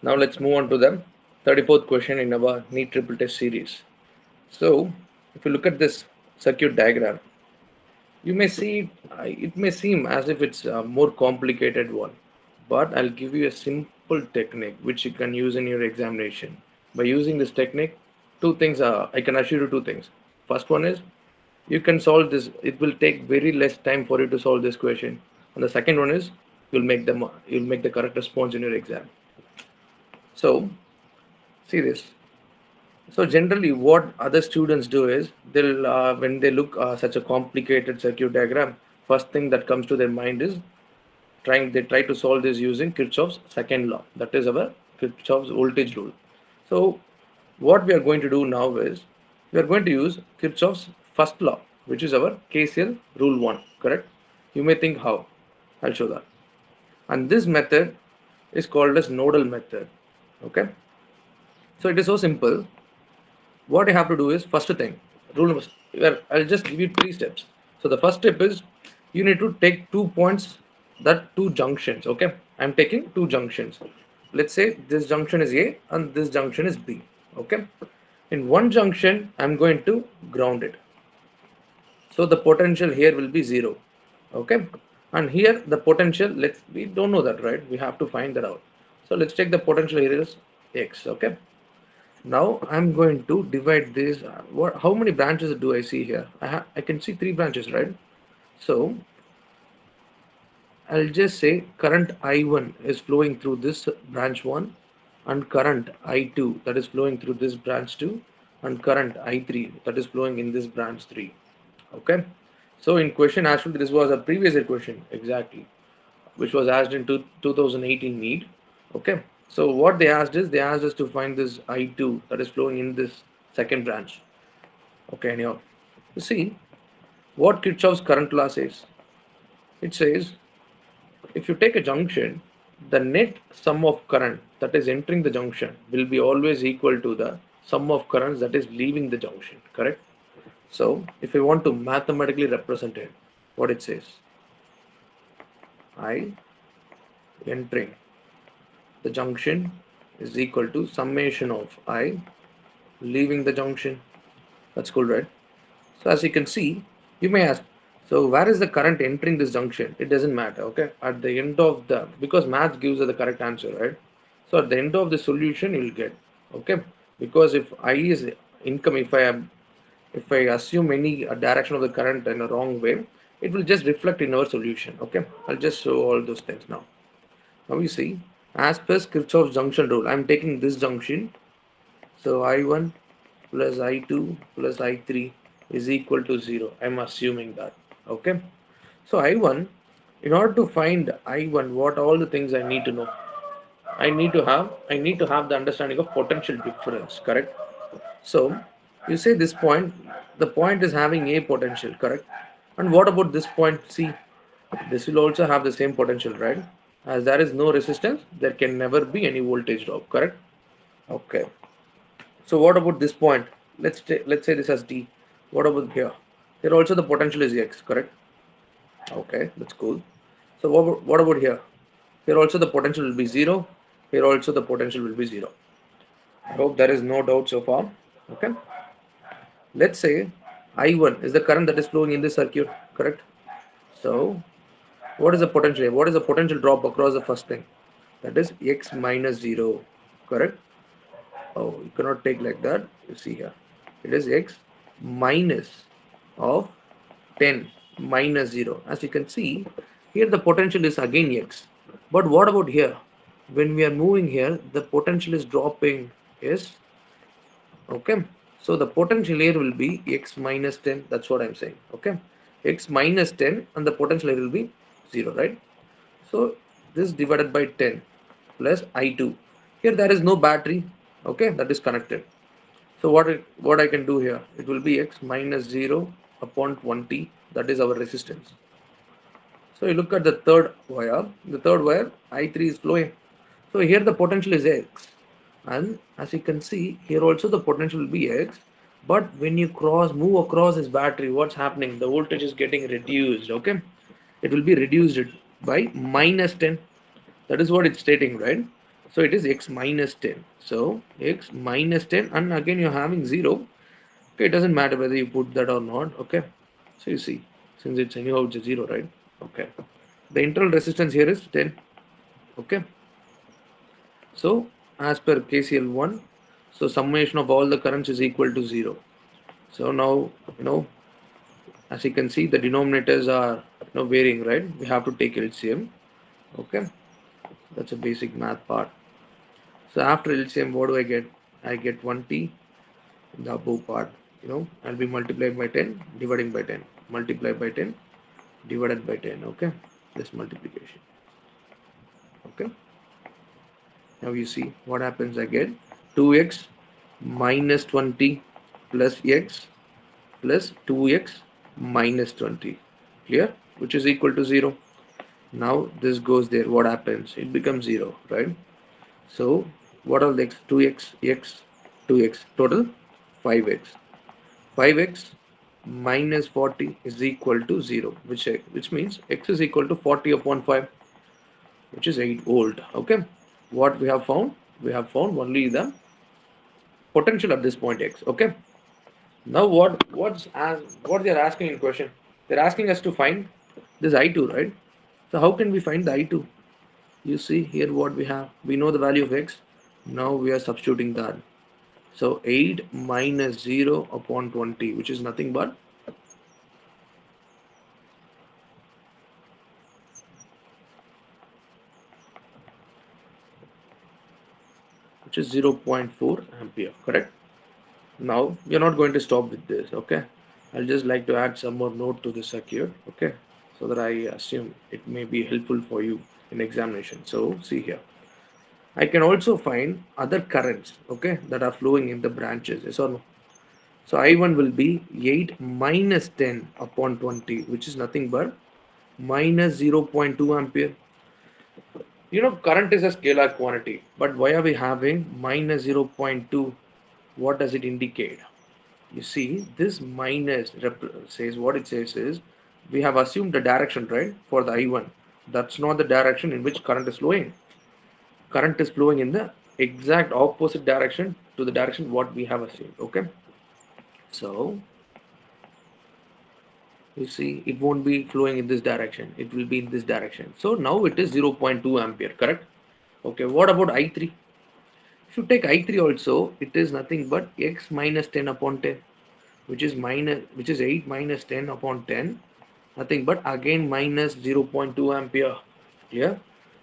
Now let's move on to the 34th question in our NEET triple test series. So if you look at this circuit diagram, you may see it may seem as if it's a more complicated one, but I'll give you a simple technique which you can use in your examination. By using this technique, two things are, I can assure you two things. First one is you can solve this, it will take very less time for you to solve this question. And the second one is you'll make the correct response in your exam. So see this. So generally, what other students do is they'll when they look such a complicated circuit diagram, first thing that comes to their mind is they try to solve this using Kirchhoff's second law. That is our Kirchhoff's voltage rule. So what we are going to do now is we are going to use Kirchhoff's first law, which is our KCL rule 1. Correct? You may think how? I'll show that. And this method is called as nodal method. Okay? So it is so simple. What you have to do is first thing, rule number, I'll just give you 3 steps. So the first step is you need to take 2 points, that 2 junctions. Okay, I'm taking 2 junctions. Let's say this junction is A and this junction is B. Okay, in one junction I'm going to ground it, so the potential here will be 0. Okay, and here the potential, we don't know that, right? We have to find that out. So let's take the potential here is X. Okay, now I'm going to divide this. How many branches do I see here? I can see 3 branches, right? So I'll just say current I1 is flowing through this branch 1, and current I2 that is flowing through this branch 2, and current I3 that is flowing in this branch 3. Okay. So in question, actually this was a previous year question exactly, which was asked in 2018 NEET. Okay, so what they asked is they asked us to find this I2 that is flowing in this second branch. Okay, anyhow, you see what Kirchhoff's current law says. It says if you take a junction, the net sum of current that is entering the junction will be always equal to the sum of currents that is leaving the junction. Correct? So if I want to mathematically represent it, what it says, I entering the junction is equal to summation of I leaving the junction. That's cool, right? So as you can see, you may ask, so where is the current entering this junction? It doesn't matter, okay? At the end of because math gives us the correct answer, right? So at the end of the solution, you'll get, okay? Because if I is income, if I assume any direction of the current in a wrong way, it will just reflect in our solution, okay? I'll just show all those things now. Now you see, as per Kirchhoff's junction rule, I'm taking this junction. So I1 plus I2 plus I3 is equal to 0. I'm assuming that. Okay. So I1, in order to find I1, what all the things I need to know? I need to have the understanding of potential difference, correct? So you say this point, the point is having a potential, correct? And what about this point C? This will also have the same potential, right? As there is no resistance, there can never be any voltage drop, correct? Okay. So what about this point? Let's say this as D. What about here? Here also the potential is X, correct? Okay, that's cool. So what about here? Here also the potential will be 0. Here also the potential will be 0. I hope there is no doubt so far. Okay. Let's say I1 is the current that is flowing in this circuit, correct? So what is the potential here? What is the potential drop across the first thing? That is X minus 0, correct? Oh, you cannot take like that. You see here, it is X minus of 10 minus 0. As you can see, here the potential is again X. But what about here? When we are moving here, the potential is dropping. Yes. Okay. So the potential here will be X minus 10. That's what I'm saying. Okay. X minus 10 and the potential here will be 0, right? So this divided by 10 plus I2. Here there is no battery. Okay. That is connected. So what I can do here? It will be X minus 0 upon 20. That is our resistance. So you look at the third wire. The third wire I3 is flowing. So here the potential is X. And as you can see, here also the potential will be X. But when you move across this battery, what's happening? The voltage is getting reduced. Okay. It will be reduced by minus 10. That is what it's stating, right? So it is x minus 10. So x minus 10, and again you're having 0. Okay, it doesn't matter whether you put that or not. Okay, so you see, since it's anyhow it's a 0, right? Okay, the internal resistance here is 10. Okay, so as per KCL 1, so summation of all the currents is equal to 0. So now, as you can see, the denominators are varying, right? We have to take LCM. Okay, that's a basic math part. So after LCM, what do I get? I get 1t in the above part. I'll be multiplied by 10, dividing by 10, multiplied by 10, divided by 10. Okay, this multiplication. Okay, now you see what happens. I get 2x minus 20 plus x plus 2x minus 20. Clear? Which is equal to 0. Now this goes there. What happens? It becomes 0, right? So what are the x? 2x, x, 2x. Total 5x. 5x minus 40 is equal to 0, which means x is equal to 40 upon 5, which is 8 volt. Okay, what we have found? We have found only the potential at this point x. Okay, now what they are asking in question? They're asking us to find this I2, right? So how can we find the I2? You see here what we have. We know the value of x. Now we are substituting that. So 8 minus 0 upon 20, which is nothing but which is 0.4 ampere, correct? Now we are not going to stop with this. Okay, I'll just like to add some more note to the circuit. Okay, so that I assume it may be helpful for you in examination. So see here, I can also find other currents, okay, that are flowing in the branches, yes or no? So I1 will be 8 minus 10 upon 20, which is nothing but minus 0.2 ampere. Current is a scalar quantity, but why are we having minus 0.2? What does it indicate? You see, this minus says, what it says is, we have assumed the direction, right, for the I1. That's not the direction in which current is flowing. Current is flowing in the exact opposite direction to the direction what we have assumed. Okay, so you see, it won't be flowing in this direction, it will be in this direction. So now it is 0.2 ampere, correct? Okay, what about I3? If you take I3 also, it is nothing but x minus 10 upon 10, which is 8 minus 10 upon 10, nothing but again minus 0.2 ampere. Clear?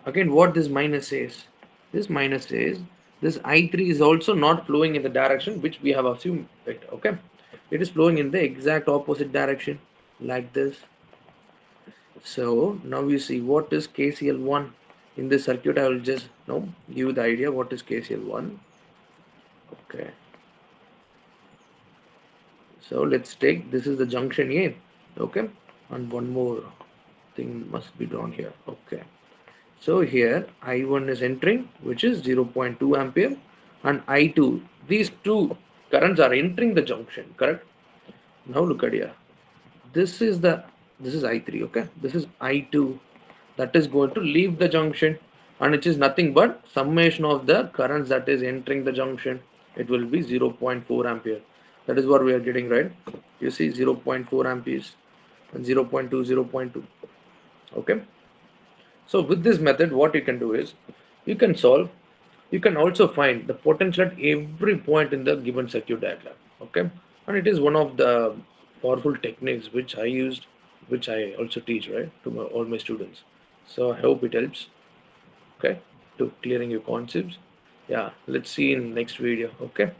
Again, what this minus says? This minus says this I3 is also not flowing in the direction which we have assumed it. Okay, it is flowing in the exact opposite direction, like this. So now you see what is KCL1 in this circuit. I will just give you the idea what is KCL1. Okay, so let's take, this is the junction A. Okay, and one more thing must be drawn here. Okay, so here I1 is entering, which is 0.2 ampere, and I2, these two currents are entering the junction, correct? Now look at here, this is I3. Okay, this is I2 that is going to leave the junction, and it is nothing but summation of the currents that is entering the junction. It will be 0.4 ampere. That is what we are getting, right? You see 0.4 amperes and 0.2, 0.2. Okay, so with this method what you can do is you can solve, you can also find the potential at every point in the given circuit diagram. Okay, and it is one of the powerful techniques which I used, which I also teach, right, to all my students. So I hope it helps, okay, to clearing your concepts. Yeah, let's see in next video. Okay.